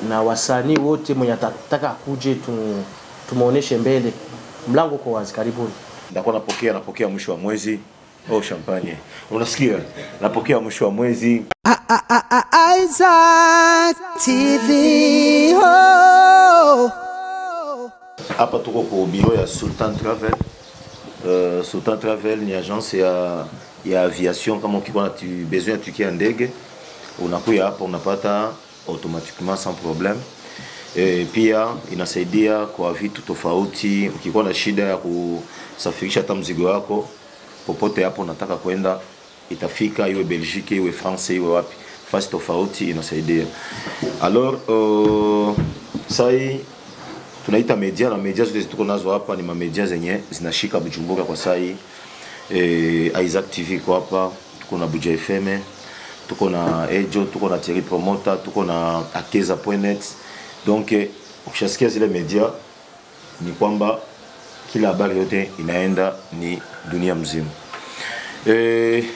na wasanii wote mwenye atataka kuje tumuoneshe mbele, mlango kwa wazi, karibuni. Ndakuwa napokea mwisho wa mwezi. Oh, champagne. Unasikia? Napokea mwisho wa mwezi. Isaac TV. Hapa tuko kwa bureau ya Sultan Travel. Sultan Travel ni agence ya aviation. Kama ukikuwa na besoin ya tukia ndege, unakuya hapa unapata automatiquement sans problème. Pia inasaidia kwa vitu tofauti. Ukikuwa na shida ya kusafirisha hata mzigo wako popote hapo unataka kwenda, itafika, iwe Belgique, iwe France, iwe wapi, fasi tofauti inasaidia. Alors sai tunaita media, na media zote tuko nazo hapa ni mamedia zenye zinashika Bujumbura kwa sai. Isaac TV kwa hapa, tuko na Buja FM, tuko na Ejo, tuko na Thierry Promoter, tuko na Akeza.net. Donc ukishasikia zile media ni kwamba kila habari yote inaenda ni dunia mzima.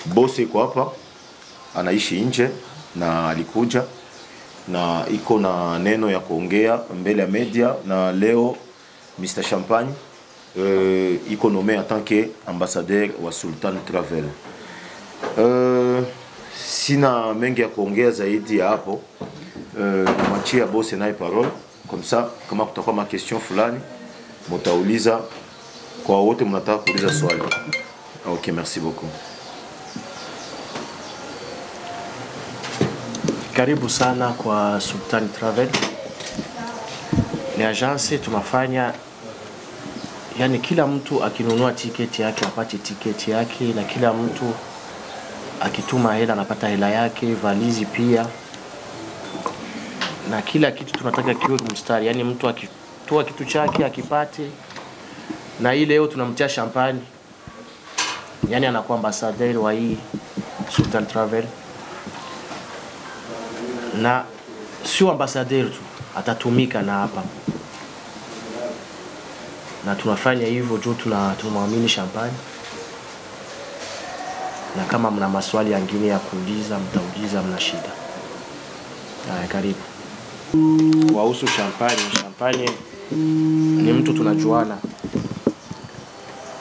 Boss iko hapa, anaishi nje na alikuja na iko na neno ya kuongea mbele ya media, na leo Mr Champagne iko nommé en tant que ambassadeur wa Sultan Travel. Sina mengi ya kuongea zaidi ya hapo. Mwachia boss naye parole, comme ça kama kutakuwa ma question fulani mtauliza kwa wote mnataka kuuliza swali. OK, merci beaucoup. Karibu sana kwa Sultan Travel. Ni agence tunafanya, yani kila mtu akinunua tiketi yake apate tiketi yake, na kila mtu akituma hela anapata hela yake, valizi pia, na kila kitu tunataka kiwe mstari, yani mtu akitoa kitu chake akipate. Na hii leo tunamtia champagne, yani anakuwa ambassadeur wa hii Sultan Travel, na sio ambassadeur tu, atatumika na hapa, na tunafanya hivyo juu tunamwamini champagne. Na kama mna maswali mengine ya kuuliza mtauliza, mna shida. Karibu. Wahusu champagne, champagne ni mtu tunajuana.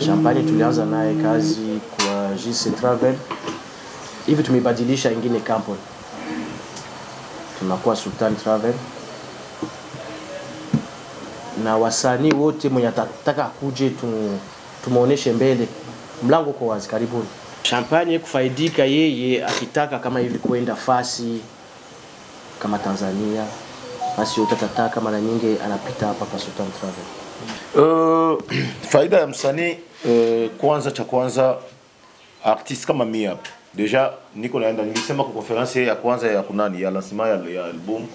Champagne tulianza naye kazi kwa JC Travel. Hivi tumebadilisha ingine kampuni, tunakuwa Sultan Travel, na wasanii wote mwenye atataka kuje tumuoneshe mbele, mlango kwa wazi, karibuni. Champagne kufaidika yeye akitaka kama hivi kwenda fasi kama Tanzania, basi utataka mara nyingi anapita hapa kwa Sultan Travel. Faida ya msanii, kwanza artist kama mimi hapa. Deja niko naenda, nilisema kwa conference ya kwanza ya kunani ya lancement ya album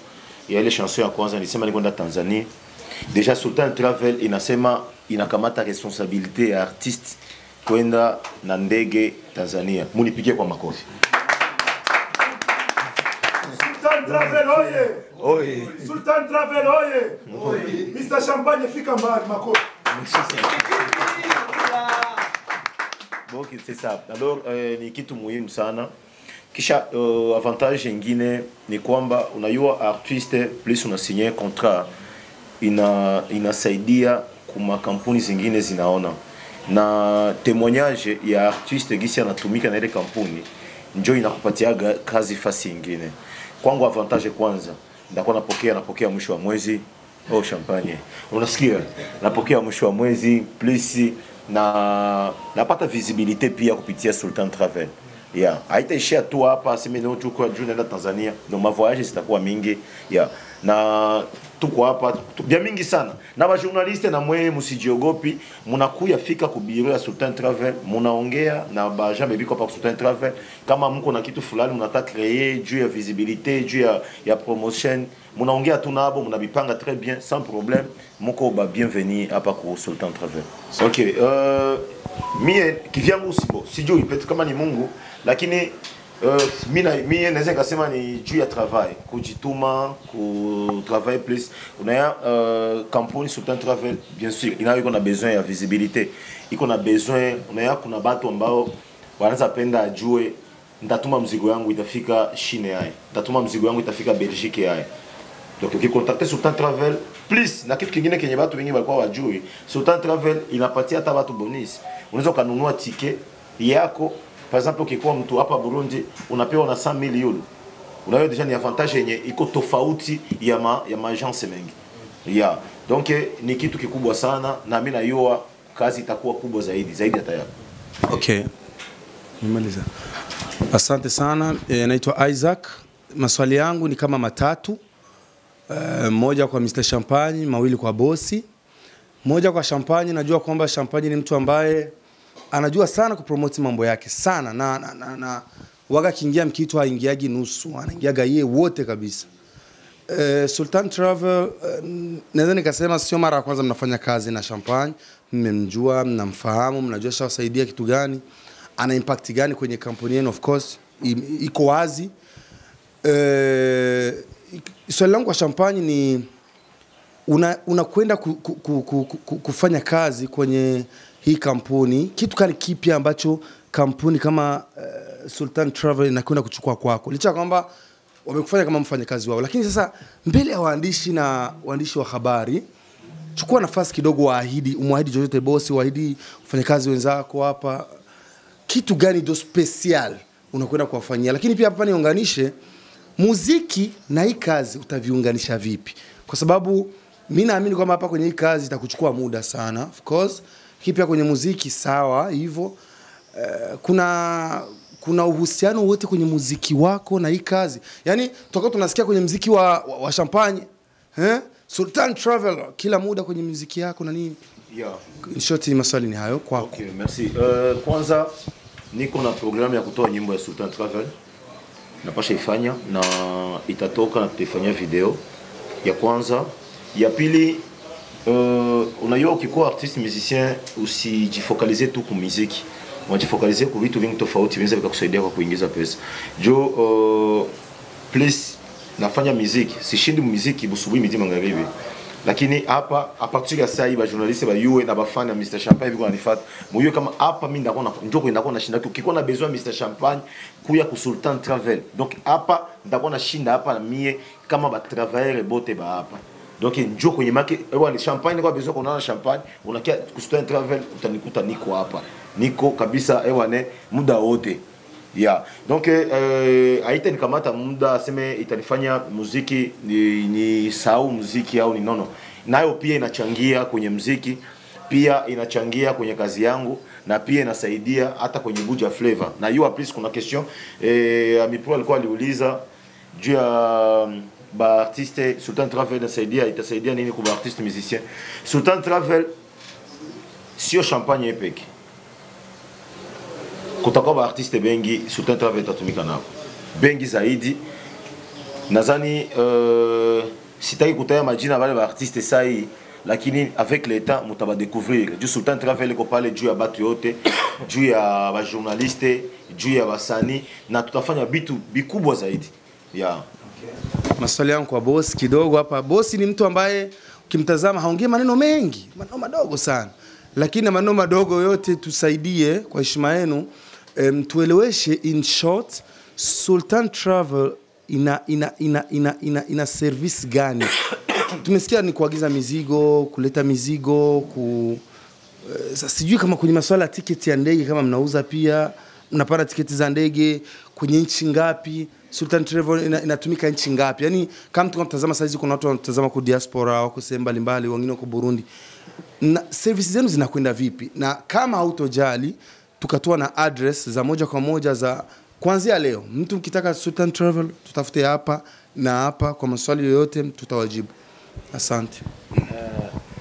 ya ile chanson ya kwanza, nilisema niko kwenda Tanzania. Deja Sultan Travel inasema inakamata responsabilité ya artist kwenda na ndege Tanzania. Munipigie kwa makofi. Sultan Travel oye! Oye! Sultan Travel oye! Oye! Mr Champagne fika mbali, makofi. Bon, c'est ça. Alors ni kitu muhimu sana. Kisha avantage nyingine ni kwamba unajua artiste plus unasigner contrat inasaidia kuma kampuni zingine zinaona, na témoignage ya artiste gisi anatumika na ile kampuni njoo inakupatia kazi fasi nyingine. Kwangu avantage kwanza, ndakuwa napokea mwisho wa mwezi. Oh, champagne. Unasikia? Napokea mwisho wa mwezi plus na napata visibilité pia kupitia Sultan Travel. Haitaishia tu hapa sema leo tuko juu naenda Tanzania. No, ma voyage zitakuwa mingi. Na tuko hapa bia mingi sana. Na ba journaliste na mwe msijiogopi, mnakuya fika ku bureau ya Sultan Travel, mnaongea na ba jamais biko pa Sultan Travel. Kama mko na kitu fulani mnataka créer juu ya visibilité, juu ya promotion, mnaongea tu nabo, mnabipanga très bien sans problème. Mko ba bienvenue hapa ku Sultan Travel. OK, mie kivyangu sijui peut-être kama ni Mungu, lakini mimi naweza nikasema ni juu ya travail, kujituma, ku travail plus. Unaya kampuni Sultan Travel bien sûr iko na besoin ya visibilité, iko na besoin, unaya kuna watu ambao wanaanza penda ajue ndatuma mzigo yangu itafika Chine yae, ndatuma mzigo yangu itafika Belgique yae. Donc ukicontacter Sultan Travel plus na kitu kingine kenye watu wengi walikuwa wajui, Sultan Travel inapatia hata watu bonus. Unaweza kununua ticket yako, par exemple ukikuwa mtu hapa Burundi unapewa na 100,000 euro. Unayo deja ni avantage yenye iko tofauti ya ma agence mengi. Yeah. Donc ni kitu kikubwa sana na mimi najua kazi itakuwa kubwa zaidi hata yako. Okay. Nimaliza. Asante sana. Naitwa Isaac. Maswali yangu ni kama matatu. Moja kwa Mr. Champagne, mawili kwa bosi. Moja kwa Champagne, najua kwamba Champagne ni mtu ambaye anajua sana kupromote mambo yake sana na waga kiingia mkitu haingiagi nusu, anaingiaga yeye wote kabisa. Sultan Travel, naweza nikasema sio mara ya kwanza mnafanya kazi na Champagne, mmemjua, mnamfahamu, mnajua shawasaidia kitu gani, ana impact gani kwenye kampuni yenu. Of course iko wazi. Swali langu kwa Champagne ni unakwenda kufanya kazi kwenye hii kampuni, kitu gani kipya ambacho kampuni kama Sultan Travel inakwenda kuchukua kwako, licha kwamba wamekufanya kama mfanyakazi wao, lakini sasa mbele ya waandishi wa habari, chukua nafasi kidogo, umwahidi chochote bosi, waahidi wafanyakazi wenzako hapa, kitu gani do special unakwenda kuwafanyia. Lakini pia hapa niunganishe muziki na hii kazi, utaviunganisha vipi? Kwa sababu mimi naamini kwamba hapa kwenye hii kazi itakuchukua muda sana. Of course pia kwenye muziki sawa hivyo, kuna uhusiano wote kwenye muziki wako na hii kazi. Yaani tokao tunasikia kwenye muziki wa Champagne, Sultan Travel kila muda kwenye muziki yako na nini? Yeah. In short maswali ni hayo kwako. Okay, merci. Kwanza niko na programu ya kutoa nyimbo ya Sultan Travel. Napasha ifanya na itatoka na tutafanya video ya kwanza. Ya pili, unajua ukikuwa artiste musicien usijifocalize tu kwa muziki. Unajifocalize kwa vitu vingi tofauti vinaweza vikakusaidia kwa kuingiza pesa. Please nafanya muziki, sishindi muziki busubuhi midi magharibi. Lakini hapa a partir ya sasa hivi journaliste ba yue na ba fan ya Mr. Champagne biko anifata. Moyo kama hapa mimi ndako na shinda ukikuwa na besoin Mr. Champagne kuya ku Sultan Travel. Donc hapa ndako na shinda hapa na mie kama ba travailler bote ba hapa. Donc njoo kwenye market ni Champagne kwa besoin kuna Champagne unakia ku Sultan Travel utanikuta niko hapa. Niko kabisa muda wote. Yeah. Donc haita nikamata muda aseme itanifanya muziki ni sau muziki au ni nono. Nayo pia inachangia kwenye muziki, pia inachangia kwenye kazi yangu na pia inasaidia hata kwenye Buja Flavor. Na hiyo please kuna question Amipro alikuwa aliuliza juu ya ba artiste Sultan Travel itasaidia nini kwa artiste musicien. Sultan Travel sio Champagne peke. Kutakuwa ba artiste bengi Sultan Travel tatumika nao. Bengi zaidi. Nadhani sitaki kutaya majina wale ba artiste sai, lakini avec le temps mutaba découvrir. Du Sultan Travel ko pale juu ya batu yote, juu ya ba journaliste, juu ya basani na tutafanya bitu bikubwa zaidi. Yeah. Okay. Maswali yangu kwa boss kidogo hapa. Boss ni mtu ambaye ukimtazama haongei maneno mengi, maneno madogo sana. Lakini maneno madogo yote tusaidie kwa heshima yenu. Tueleweshe in short Sultan Travel ina service gani? Tumesikia ni kuagiza mizigo, kuleta mizigo, sijui kama kwenye masuala ya tiketi ya ndege kama mnauza pia, mnapata tiketi za ndege kwenye nchi ngapi? Sultan Travel inatumika nchi ngapi? Yaani kama mtu mtazama saizi kuna watu wanatazama kwa diaspora au sehemu mbalimbali, wengine kwa Burundi. Na services zenu zinakwenda vipi? Na kama hautojali tukatoa na address za moja kwa moja za kuanzia leo, mtu mkitaka Sultan Travel tutafute hapa na hapa, kwa maswali yoyote tutawajibu. Asante.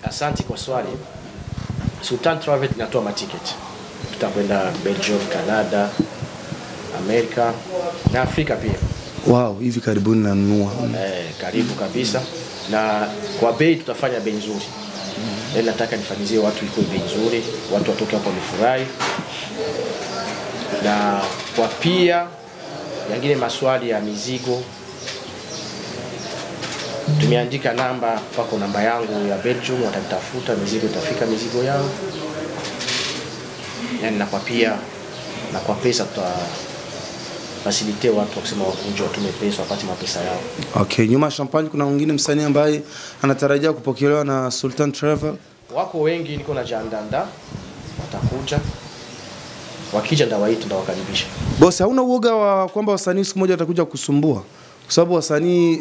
Asante kwa swali. Sultan Travel inatoa matiketi. Tutakwenda Belgium, Canada, Amerika na Afrika pia. Wow, hivi karibuni nanunua. Karibu kabisa. Na kwa bei tutafanya bei nzuri. Nataka nifanyizie watu iko bei nzuri, watu watoke hapo wamefurahi. Na kwa pia yangine maswali ya mizigo, tumeandika namba, pako namba yangu ya Belgium, watanitafuta, mizigo itafika, mizigo yangu. Yani na kwa pia na kwa pesa fasilite watu kusema wakunje watume pesa wapate mapesa yao. Okay, nyuma Champagne kuna mwingine msanii ambaye anatarajia kupokelewa na Sultan Travel? Wako wengi, niko na Jandanda watakuja. Wakija ndawaita ndawakaribisha. Boss, hauna uoga wa kwamba wasanii siku moja watakuja kusumbua? Kwa sababu wasanii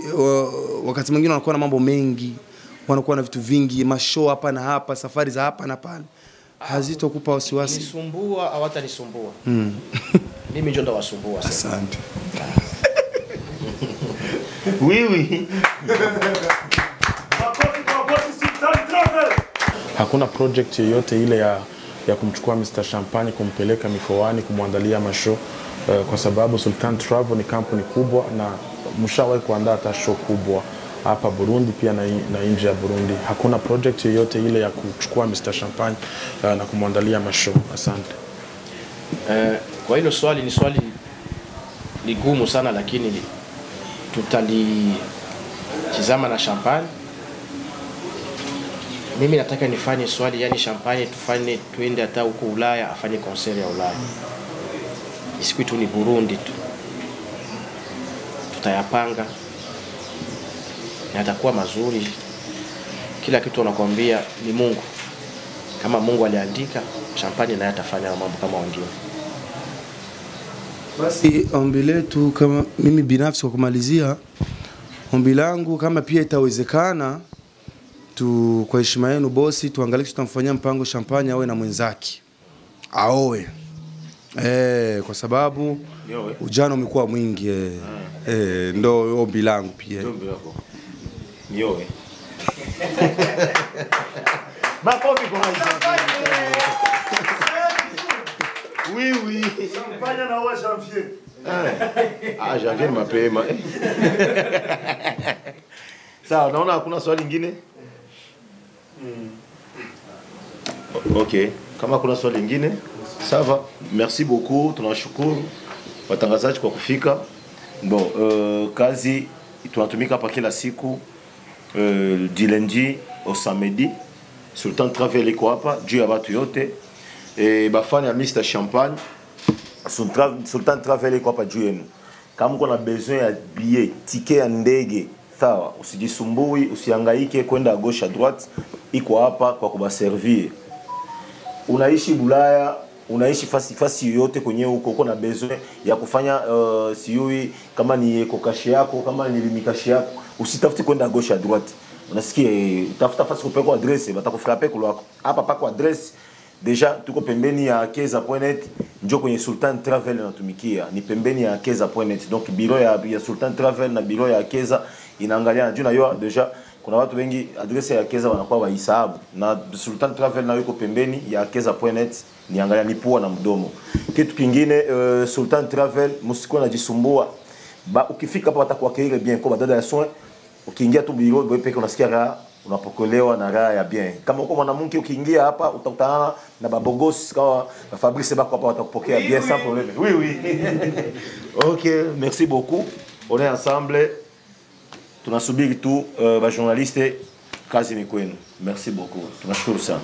wakati mwingine wanakuwa na mambo mengi, wanakuwa na vitu vingi, mashow hapa na hapa, safari za hapa na pale. Hazitokupa wasiwasi? Nisumbua hawatanisumbua. Mimi ndio ndawasumbua sasa. Asante. Oui. Hakuna project yoyote ile ya kumchukua Mr. Champagne kumpeleka mikoani kumwandalia mashow kwa sababu Sultan Travel ni kampuni kubwa na mshawahi kuandaa hata show kubwa hapa Burundi pia na nje ya Burundi. Hakuna project yoyote ile ya kuchukua Mr. Champagne na kumwandalia mashow. Asante. Kwa hilo swali ni swali ligumu sana, lakini tutalitizama na Champagne. Mimi nataka nifanye swali, yani Champagne tuende hata huko Ulaya afanye concert ya Ulaya. Isiku tu ni Burundi tu. Tutayapanga. Na atakuwa mazuri. Kila kitu anakuambia ni Mungu. Kama Mungu aliandika, Champagne naye atafanya mambo kama wengine. Basi ombi letu, kama mimi binafsi kwa kumalizia, ombi langu kama pia itawezekana kwa heshima yenu bosi, tuangalie tutamfanyia mpango Champagne awe na mwenzake. Aoe. Kwa sababu ujana umekuwa mwingi. Ndo ombi langu pia. Nioe. Makofi kwa Champagne. Oui. Champagne na wa Janvier. Janvier mapema. Sawa, naona hakuna swali lingine? Ok, kama kuna swali lingine, sawa. Merci beaucoup, tunashukuru watangazaji kwa kufika. Bon, kazi tunatumika hapa kila siku du lundi au samedi. Sultan Travel iko hapa juu ya watu yote. Bafani ya Mr. Champagne, Sultan Travel iko hapa juu yenu. Kama uko na besoin ya billet, ticket ya ndege, sawa, usijisumbui, usihangaike kwenda gauche à droite, iko hapa kwa kubaservir. Unaishi Bulaya, unaishi fasi yoyote kwenye uko na besoin ya kufanya siui kama ni ekokashi yako, kama ni limikashi yako, usitafuti kwenda gauche à droite. Unasikia utafuta fasi kupeko adresse, batakufrape kulwako. Hapa pako adresse. Deja tuko pembeni ya Akeza.net, njo kwenye Sultan Travel natumikia. Ni pembeni ya Akeza.net. Donc biro ya Sultan Travel na biro ya Akeza inaangaliana. Juu na yo deja kuna watu wengi adresse ya Akeza wanakuwa wahisabu. Na Sultan Travel na yuko pembeni ya Akeza.net, niangalia ni pua na mdomo. Kitu kingine Sultan Travel msikuwa najisumbua. Ukifika hapa watakuwakeile bien kwa dada ya soin. Ukiingia tu biro wewe peke unasikia raha, unapokelewa na raha ya bien. Kama uko mwanamke ukiingia hapa utakutana na babogos kama Fabrice bako hapa watakupokea bien sans problème. Oui. OK, merci beaucoup. On est ensemble. Tunasubiri tu ba journaliste, kazi ni kwenu. Merci beaucoup. Tunashukuru sana.